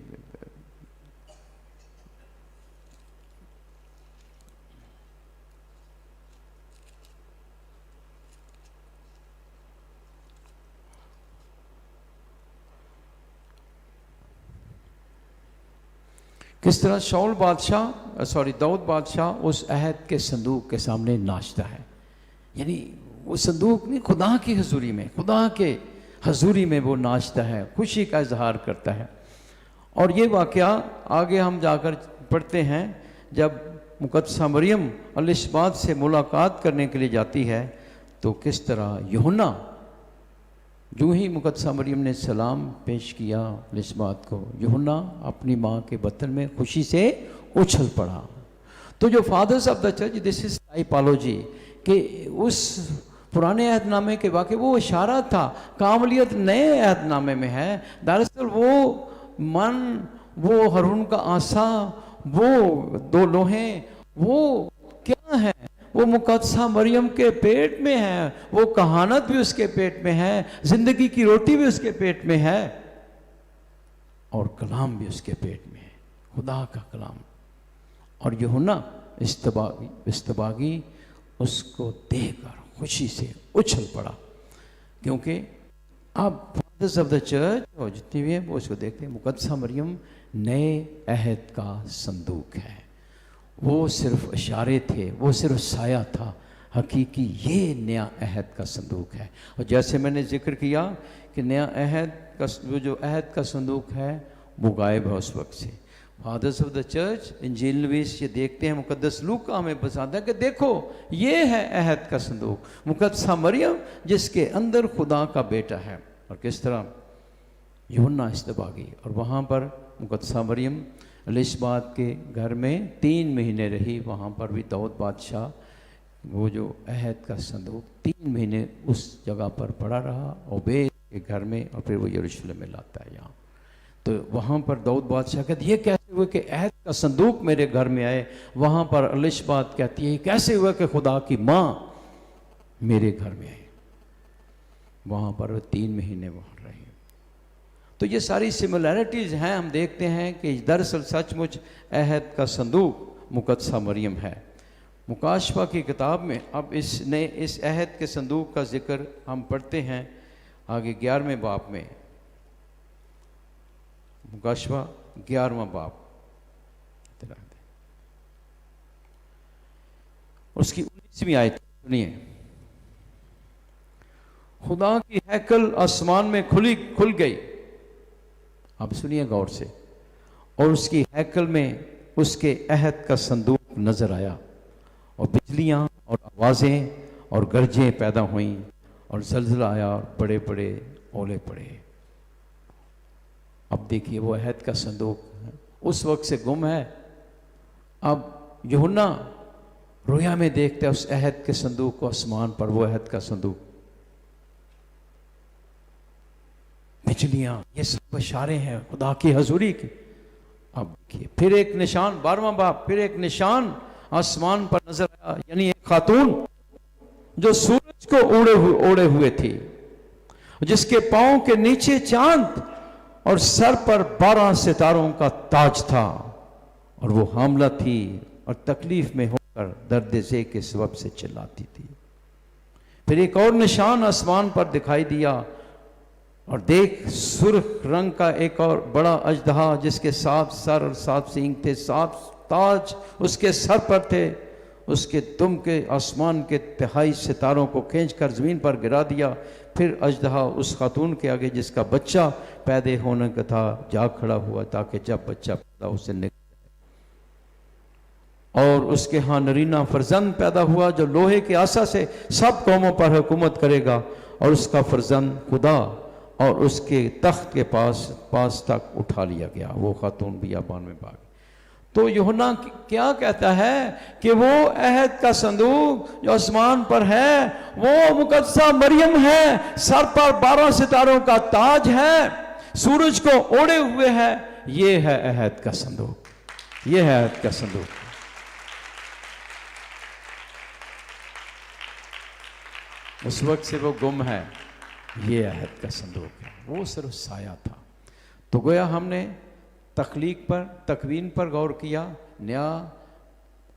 کس طرح داؤد بادشاہ اس عہد کے صندوق کے سامنے ناچتا ہے، یعنی وہ صندوق نہیں، خدا کی حضوری میں، خدا کے حضوری میں وہ ناچتا ہے، خوشی کا اظہار کرتا ہے۔ اور یہ واقعہ آگے ہم جا کر پڑھتے ہیں، جب مقدسہ مریم السبات سے ملاقات کرنے کے لیے جاتی ہے تو کس طرح یوحنا، جو ہی مقدسہ مریم نے سلام پیش کیا السبات کو، یوحنا اپنی ماں کے بطن میں خوشی سے اچھل پڑا۔ تو جو fathers of the church, this is typology, کہ اس پرانے عہد نامے کے واقعے وہ اشارہ تھا، کاملیت نئے عہد نامے میں ہے۔ دراصل وہ ہارون کا عصا، وہ دو لوہیں، وہ کیا ہے؟ وہ مقدسہ مریم کے پیٹ میں ہے، وہ کہانت بھی اس کے پیٹ میں ہے، زندگی کی روٹی بھی اس کے پیٹ میں ہے، اور کلام بھی اس کے پیٹ میں ہے، خدا کا کلام۔ اور یوحنا استباغی اس کو دیکھ کر خوشی سے اچھل پڑا، کیونکہ اب فادرز آف دا چرچ اور جتنی بھی ہیں وہ اس کو دیکھتے ہیں، مقدسہ مریم نئے عہد کا صندوق ہے۔ وہ صرف اشارے تھے، وہ صرف سایہ تھا، حقیقی یہ نیا عہد کا صندوق ہے۔ اور جیسے میں نے ذکر کیا کہ نیا عہد کا جو عہد کا صندوق ہے وہ غائب ہے اس وقت سے۔ فادرز آف دا چرچ، انجیل نویس یہ دیکھتے ہیں، مقدس لوکا ہمیں بتاتا ہے کہ دیکھو یہ ہے عہد کا صندوق، مقدسہ مریم جس کے اندر خدا کا بیٹا ہے۔ اور کس طرح یوحنا استباغی، اور وہاں پر مقدسہ مریم السبات کے گھر میں 3 مہینے رہی، وہاں پر بھی داؤد بادشاہ وہ جو عہد کا صندوق 3 مہینے اس جگہ پر پڑا رہا، عبید کے گھر میں، اور پھر وہ یروشلم میں لاتا ہے یہاں۔ تو وہاں پر داؤد بادشاہ کہتے یہ کیسے ہوا کہ عہد کا صندوق میرے گھر میں آئے؟ وہاں پر السبات کہتی ہے کیسے ہوا کہ خدا کی ماں میرے گھر میں آئے؟ وہاں پر 3 مہینے وہاں رہے۔ تو یہ ساری سملیرٹیز ہیں، ہم دیکھتے ہیں کہ دراصل سچ مچ عہد کا صندوق مقدسہ مریم ہے۔ مکاشفہ کی کتاب میں اب اس عہد کے صندوق کا ذکر ہم پڑھتے ہیں آگے 11ویں باب میں، مکاشفہ 11واں باب، اس کی 19ویں آیت سنیے۔ خدا کی ہیکل آسمان میں کھل گئی، آپ سنیے غور سے، اور اس کی ہیکل میں اس کے عہد کا صندوق نظر آیا، اور بجلیاں اور آوازیں اور گرجیں پیدا ہوئیں، اور زلزلہ آیا اور بڑے بڑے اولے پڑے۔ اب دیکھیے وہ عہد کا صندوق اس وقت سے گم ہے، اب یوحنا رویا میں دیکھتا ہے اس عہد کے صندوق کو آسمان پر، وہ عہد کا صندوق، بجلیاں، یہ سب اشارے ہیں خدا کی حضوری کی۔ اب دیکھیے پھر ایک نشان، 12واں باب، پھر ایک نشان آسمان پر نظر آیا، یعنی ایک خاتون جو سورج کو اوڑے ہوئے تھی، جس کے پاؤں کے نیچے چاند اور سر پر 12 ستاروں کا تاج تھا، اور وہ حاملہ تھی اور تکلیف میں ہو کر درد ذے کے سبب سے چلاتی تھی۔ پھر ایک اور نشان آسمان پر دکھائی دیا، اور دیکھ سرخ رنگ کا ایک اور بڑا اژدہا، جس کے 7 سر اور 7 سینگ تھے، 7 تاج اس کے سر پر تھے، اس کے دم کے آسمان کے تہائی ستاروں کو کھینچ کر زمین پر گرا دیا۔ پھر اژدہا اس خاتون کے آگے جس کا بچہ پیدا ہونے کا تھا جا کھڑا ہوا، تاکہ جب بچہ پیدا اسے نکل، اور اس کے ہاں نرینہ فرزند پیدا ہوا جو لوہے کے عصا سے سب قوموں پر حکومت کرے گا، اور اس کا فرزند خدا اور اس کے تخت کے پاس تک اٹھا لیا گیا۔ وہ خاتون بیابان میں بھاگ۔ تو یوحنا کیا کہتا ہے کہ وہ عہد کا صندوق جو آسمان پر ہے وہ مقدسہ مریم ہے، سر پر 12 ستاروں کا تاج ہے، سورج کو اوڑے ہوئے ہے، یہ ہے عہد کا صندوق، یہ ہے عہد کا صندوق۔ اس وقت سے وہ گم ہے، یہ عہد کا صندوق ہے، وہ صرف سایہ تھا۔ تو گویا ہم نے تخلیق پر، تکوین پر غور کیا، نیا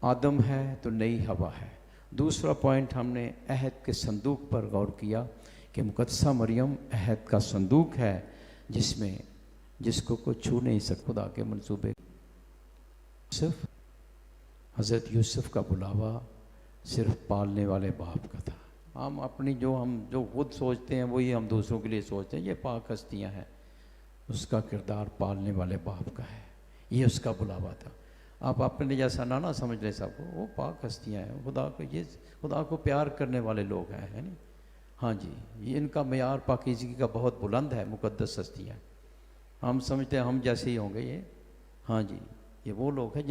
آدم ہے تو نئی ہوا ہے۔ دوسرا پوائنٹ ہم نے عہد کے صندوق پر غور کیا کہ مقدسہ مریم عہد کا صندوق ہے، جس کو کوئی چھو نہیں سکتا۔ خدا کے منصوبے، حضرت یوسف کا بلاوا صرف پالنے والے باپ کا تھا۔ ہم اپنی جو خود سوچتے ہیں وہی ہم دوسروں کے لیے سوچتے ہیں، یہ پاک ہستیاں ہیں، اس کا کردار پالنے والے باپ کا ہے، یہ اس کا بلاوا تھا۔ آپ اپنے جیسا نہ سمجھ لیں سب کو، وہ پاک ہستیاں ہیں، خدا کو پیار کرنے والے لوگ ہیں، ہے نہیں؟ ہاں جی، یہ ان کا معیار پاکیزگی کا بہت بلند ہے، مقدس ہستیاں۔ ہم سمجھتے ہیں ہم جیسے ہی ہوں گے یہ، ہاں جی، یہ وہ لوگ ہیں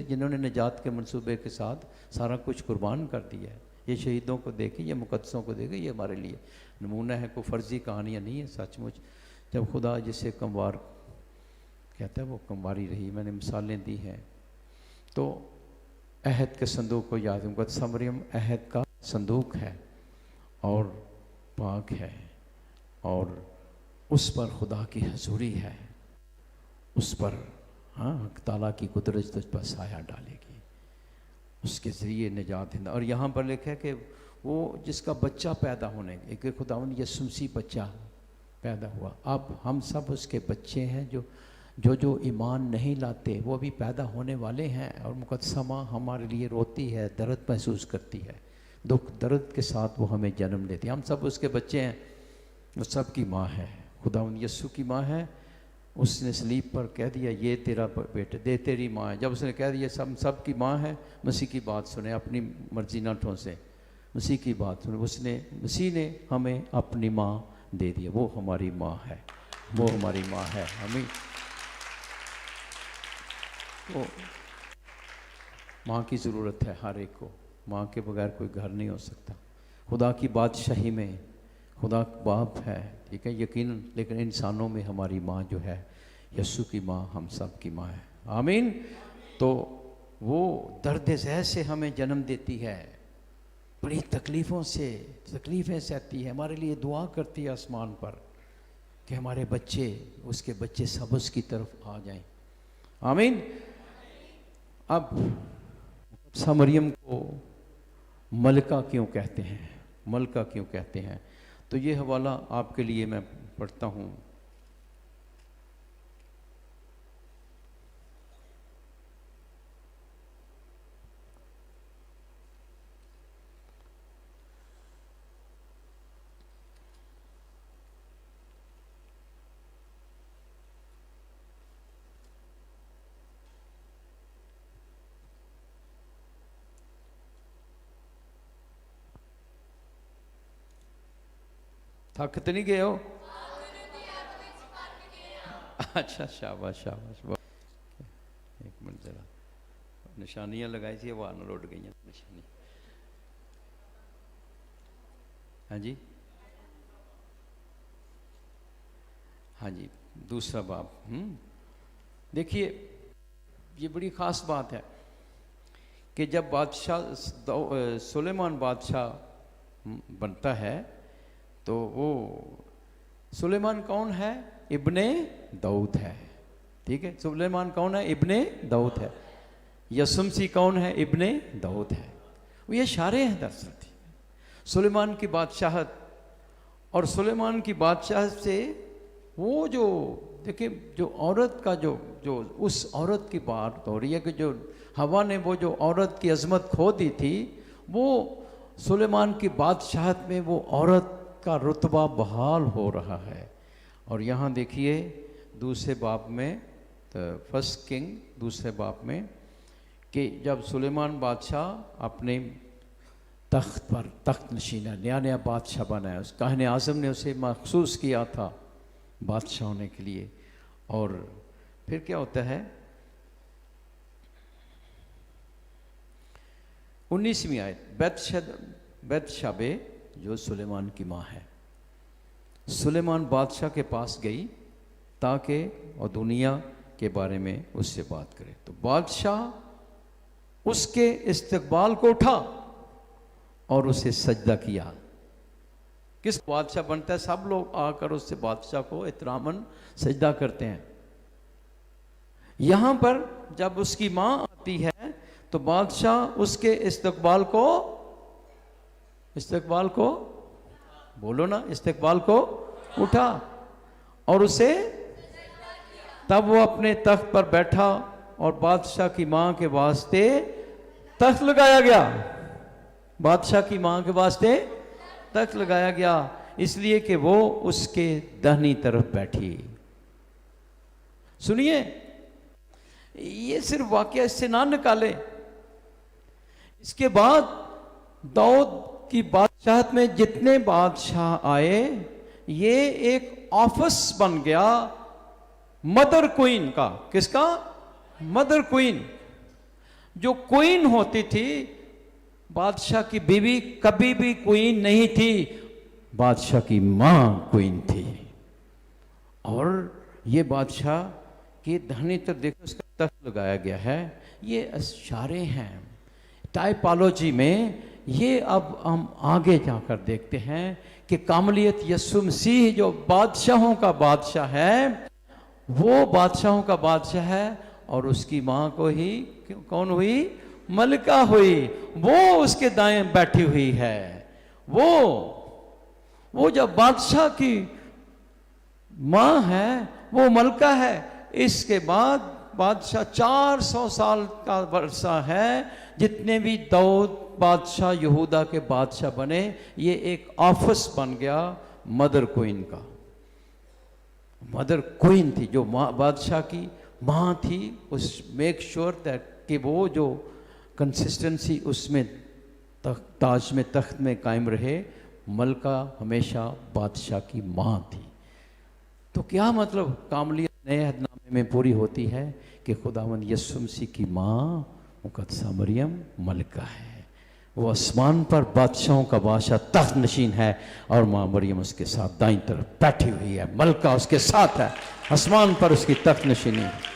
جنہوں نے نجات کے منصوبے کے ساتھ سارا کچھ قربان کر دیا ہے۔ یہ شہیدوں کو دیکھیں، یہ مقدسوں کو دیکھیں، یہ ہمارے لیے نمونہ ہے، کوئی فرضی کہانیاں نہیں ہیں، سچ مچ۔ جب خدا جسے کموار کہتا ہے وہ کمواری رہی، میں نے مثالیں دی ہیں۔ تو عہد کے صندوق کو یاد، مقدسہ مریم عہد کا صندوق ہے اور پاک ہے، اور اس پر خدا کی حضوری ہے، اس پر تعالیٰ کی قدرت تجھ پر سایہ ڈالے گی، اس کے ذریعے نجات ہے۔ اور یہاں پر لکھا ہے کہ وہ جس کا بچہ پیدا ہونے گا، ایک خداوند یسوع مسیح بچہ پیدا ہوا، اب ہم سب اس کے بچے ہیں جو ایمان نہیں لاتے، وہ بھی پیدا ہونے والے ہیں۔ اور مقدسہ ماں ہمارے لیے روتی ہے، درد محسوس کرتی ہے، دکھ درد کے ساتھ وہ ہمیں جنم دیتی ہے، ہم سب اس کے بچے ہیں، وہ سب کی ماں ہے، خداوند یسوع کی ماں ہے۔ اس نے صلیب پر کہہ دیا یہ تیرا بیٹا، دے تیری ماں ہے۔ جب اس نے کہہ دیا سب کی ماں ہے، مسیح کی بات سنیں، اپنی مرضی نہ ٹھونسیں، مسیح کی بات سنیں۔ مسیح نے ہمیں اپنی ماں دے دیا، وہ ہماری ماں ہے، وہ ہماری ماں ہے۔ ہمیں تو ماں کی ضرورت ہے ہر ایک کو، ماں کے بغیر کوئی گھر نہیں ہو سکتا۔ خدا کی بادشاہی میں خدا باپ ہے، ٹھیک ہے، یقیناً، لیکن انسانوں میں ہماری ماں جو ہے، یسوع کی ماں ہم سب کی ماں ہے، آمین۔ تو وہ درد ذہ سے ہمیں جنم دیتی ہے، بڑی تکلیفیں سہتی ہے، ہمارے لیے دعا کرتی ہے آسمان پر کہ ہمارے بچے، اس کے بچے سب اس کی طرف آ جائیں، آمین۔ اب مقدسہ مریم کو ملکہ کیوں کہتے ہیں؟ ملکہ کیوں کہتے ہیں؟ تو یہ حوالہ آپ کے لیے میں پڑھتا ہوں۔ تھک تو نہیں گئے ہو؟ اچھا، شاباش شاباش۔ ایک منٹ ذرا، نشانیاں لگائی تھی وہ آنا لوٹ گئی ہیں نشانی۔ ہاں جی، ہاں جی، دوسرا باب۔ دیکھیے یہ بڑی خاص بات ہے کہ جب بادشاہ سلیمان بادشاہ بنتا ہے تو وہ سلیمان کون ہے؟ ابن داؤد ہے، ٹھیک ہے، سلیمان کون ہے؟ ابن داؤد ہے۔ یسوع مسیح کون ہے؟ ابن داؤد ہے۔ وہ یہ اشارے ہیں دراصل سلیمان کی بادشاہت، اور سلیمان کی بادشاہت سے وہ جو دیکھیں جو عورت کا جو اس عورت کی بات ہو رہی ہے کہ جو ہوا نے وہ جو عورت کی عظمت کھو دی تھی، وہ سلیمان کی بادشاہت میں وہ عورت کا رتبہ بحال ہو رہا ہے۔ اور یہاں دیکھیے دوسرے باب میں، فرسٹ کنگ دوسرے باب میں، کہ جب سلیمان بادشاہ اپنے تخت پر تخت نشین ہے، نیا بادشاہ بنا ہے، اس کاہن اعظم نے اسے مخصوص کیا تھا بادشاہ ہونے کے لیے۔ اور پھر کیا ہوتا ہے، 19ویں آیت، بیت شبے جو سلیمان کی ماں ہے، سلیمان بادشاہ کے پاس گئی تاکہ اور دنیا کے بارے میں اس سے بات کرے، تو بادشاہ اس کے استقبال کو اٹھا اور اسے سجدہ کیا۔ کس بادشاہ بنتا ہے، سب لوگ آ کر اس سے بادشاہ کو احتراماً سجدہ کرتے ہیں۔ یہاں پر جب اس کی ماں آتی ہے تو بادشاہ اس کے استقبال کو بولو نا، استقبال کو اٹھا اور اسے، تب وہ اپنے تخت پر بیٹھا اور بادشاہ کی ماں کے واسطے تخت لگایا گیا، بادشاہ کی ماں کے واسطے تخت لگایا گیا، اس لیے کہ وہ اس کے داہنی طرف بیٹھی۔ سنیے، یہ صرف واقعہ اس سے نہ نکالے، اس کے بعد داؤد کی بادشاہت میں جتنے بادشاہ آئے، یہ ایک آفس بن گیا مدر کوئین کا۔ کس کا؟ Mother queen. جو کوئین ہوتی تھی، بادشاہ کی بیوی کبھی بھی کوئین نہیں تھی، بادشاہ کی ماں کوئین تھی۔ اور یہ بادشاہ کی دہنی طرف دیکھو اس کا تخت لگایا گیا ہے۔ یہ اشارے ہیں ٹائپالوجی میں، یہ اب ہم آگے جا کر دیکھتے ہیں کہ کاملیت یسوع مسیح جو بادشاہوں کا بادشاہ ہے، وہ بادشاہوں کا بادشاہ ہے، اور اس کی ماں کو ہی کون ہوئی؟ ملکہ ہوئی، وہ اس کے دائیں بیٹھی ہوئی ہے۔ وہ جب بادشاہ کی ماں ہے وہ ملکہ ہے۔ اس کے بعد بادشاہ 400 سال کا عرصہ ہے، جتنے بھی داؤد بادشاہ یہودا کے بادشاہ بنے، یہ ایک آفس بن گیا مدر کوئین کا۔ مدر کوئین تھی جو بادشاہ کی ماں تھی، اس میک شور کہ وہ جو کنسسٹنسی اس میں تاج میں تخت میں قائم رہے، ملکہ ہمیشہ بادشاہ کی ماں تھی۔ تو کیا مطلب کاملیت نئے عہد نامے میں پوری ہوتی ہے کہ خداوند یسوع مسیح کی ماں مقدسہ مریم ملکہ ہے، وہ آسمان پر بادشاہوں کا بادشاہ تخت نشین ہے، اور ماں مریم اس کے ساتھ دائیں طرف بیٹھی ہوئی ہے، ملکہ اس کے ساتھ ہے، آسمان پر اس کی تخت نشینی ہے۔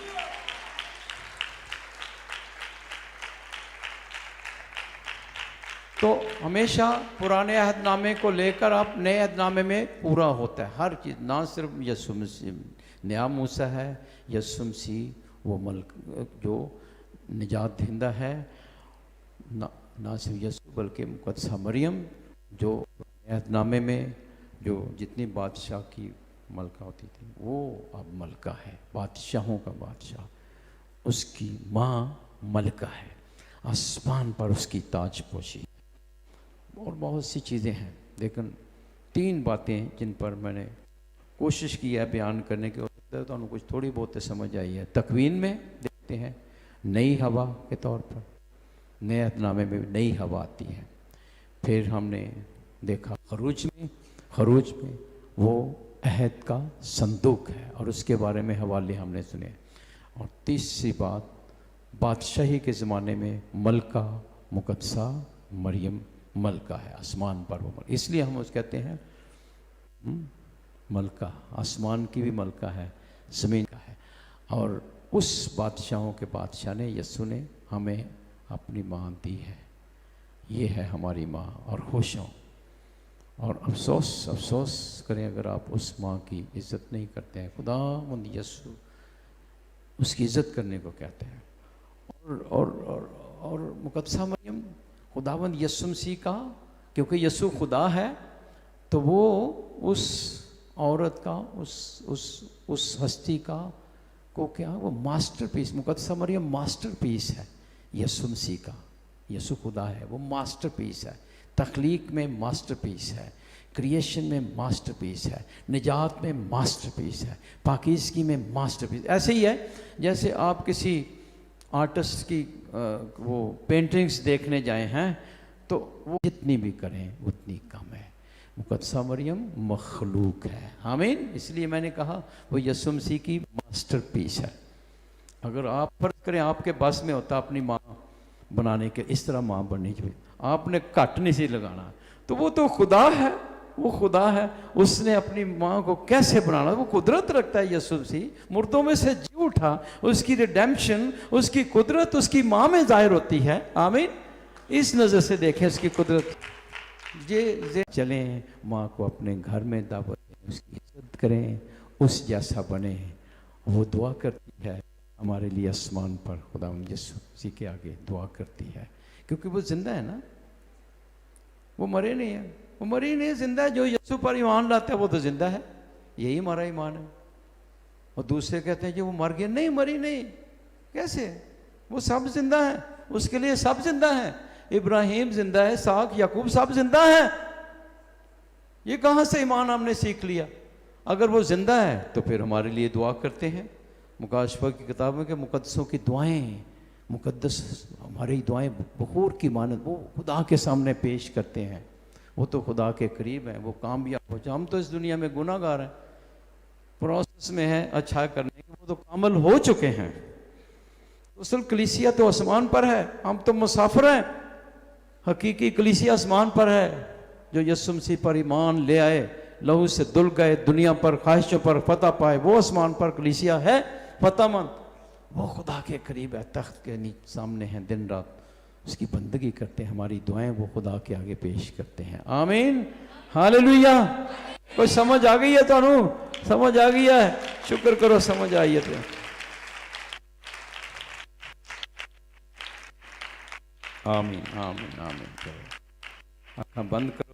تو ہمیشہ پرانے عہد نامے کو لے کر آپ نئے عہد نامے میں پورا ہوتا ہے ہر چیز، نہ صرف یسوع مسیح نیا موسیٰ ہے، یسوع مسیح وہ ملک جو نجات دہندہ ہے، نہ صرف یسوع بلکہ مقدسہ مریم جو نئے عہد نامے میں جو جتنی بادشاہ کی ملکہ ہوتی تھی، وہ اب ملکہ ہے، بادشاہوں کا بادشاہ، اس کی ماں ملکہ ہے، آسمان پر اس کی تاج پوشی۔ اور بہت سی چیزیں ہیں، لیکن 3 باتیں جن پر میں نے کوشش کی ہے بیان کرنے کی، تو انہوں کچھ تھوڑی بہت سمجھ آئی ہے۔ تکوین میں دیکھتے ہیں نئی ہوا کے طور پر، نئے عہد نامے میں نئی ہوا آتی ہے۔ پھر ہم نے دیکھا خروج میں وہ عہد کا صندوق ہے، اور اس کے بارے میں حوالے ہم نے سنے۔ اور تیسری بات، بادشاہی کے زمانے میں ملکہ مقدسہ مریم ملکہ ہے، آسمان پر وہ ملکہ، اس لیے ہم اس کہتے ہیں ملکہ، آسمان کی بھی ملکہ ہے، زمین کا ہے۔ اور اس بادشاہوں کے بادشاہ نے، یسوع نے ہمیں اپنی ماں دی ہے، یہ ہے ہماری ماں، اور خوش ہوں۔ اور افسوس کریں اگر آپ اس ماں کی عزت نہیں کرتے ہیں۔ خداوند یسوع اس کی عزت کرنے کو کہتے ہیں، اور مقدسہ مریم خداوند یسوع مسیح کا، کیونکہ یسوع خدا ہے تو وہ اس عورت کا اس ہستی کا کو کیا وہ ماسٹر پیس، مقدسہ مریم ماسٹر پیس ہے یسوع مسیح کا. یسوع خدا ہے، وہ ماسٹر پیس ہے، تخلیق میں ماسٹر پیس ہے، کریشن میں ماسٹر پیس ہے، نجات میں ماسٹر پیس ہے، پاکیزگی میں ماسٹر پیس. ایسے ہی ہے جیسے آپ کسی آرٹسٹ کی وہ پینٹنگز دیکھنے جائیں ہیں تو وہ جتنی بھی کریں اتنی کم ہے. مقدسہ مریم مخلوق ہے. آمین. اس لیے میں نے کہا وہ یسوع مسیح کی ماسٹر پیس ہے. اگر آپ فرض کریں آپ کے بس میں ہوتا اپنی ماں بنانے کے، اس طرح ماں بننی چاہیے، آپ نے کٹ نہیں سی لگانا، تو وہ تو خدا ہے، وہ خدا ہے. اس نے اپنی ماں کو کیسے بنانا، وہ قدرت رکھتا ہے. یسوع مسیح مردوں میں سے جی اٹھا، اس کی ریڈیمپشن، اس کی قدرت اس کی ماں میں ظاہر ہوتی ہے. آمین. اس نظر سے دیکھیں اس کی قدرت. چلیں ماں کو اپنے گھر میں دعوت دیں، اس کی عزت کریں، اس جیسا بنیں. وہ دعا کرتی ہے ہمارے لیے آسمان پر، خدا یسوع مسیح کے آگے دعا کرتی ہے، کیونکہ وہ زندہ ہے نا، وہ مرے نہیں ہے، وہ مری نہیں، زندہ ہے. جو یسوع پر ایمان لاتا ہے وہ تو زندہ ہے. یہی ہمارا ایمان ہے. اور دوسرے کہتے ہیں کہ وہ مر گیا. نہیں، مری نہیں. کیسے؟ وہ سب زندہ ہیں، اس کے لیے سب زندہ ہیں. ابراہیم زندہ ہے، اسحاق، یعقوب سب زندہ ہیں. یہ کہاں سے ایمان ہم نے سیکھ لیا؟ اگر وہ زندہ ہے تو پھر ہمارے لیے دعا کرتے ہیں. مکاشفہ کی کتاب میں کہ مقدسوں کی دعائیں، مقدس ہماری دعائیں بخور کی مانند وہ خدا کے سامنے پیش کرتے ہیں. وہ تو خدا کے قریب ہیں، وہ کامیاب ہو جائے. ہم تو اس دنیا میں گناہ گار ہیں، پروسیس میں ہیں اچھا کرنے کے، وہ تو کامل ہو چکے ہیں. اصل کلیسیا تو آسمان پر ہے، ہم تو مسافر ہیں. حقیقی کلیسیا آسمان پر ہے، جو یسوع مسیح پر ایمان لے آئے، لہو سے دھل گئے، دنیا پر خواہشوں پر فتح پائے. وہ آسمان پر کلیسیا ہے فتح مند. وہ خدا کے قریب ہے، تخت کے سامنے ہیں، دن رات اس کی بندگی کرتے ہیں. ہماری دعائیں وہ خدا کے آگے پیش کرتے ہیں. آمین. ہاللویہ. کوئی سمجھ آ گئی ہے تو سمجھ آ گئی ہے؟ شکر کرو سمجھ آئی ہے تو. آمین آمین آمین. آنکھیں بند کر.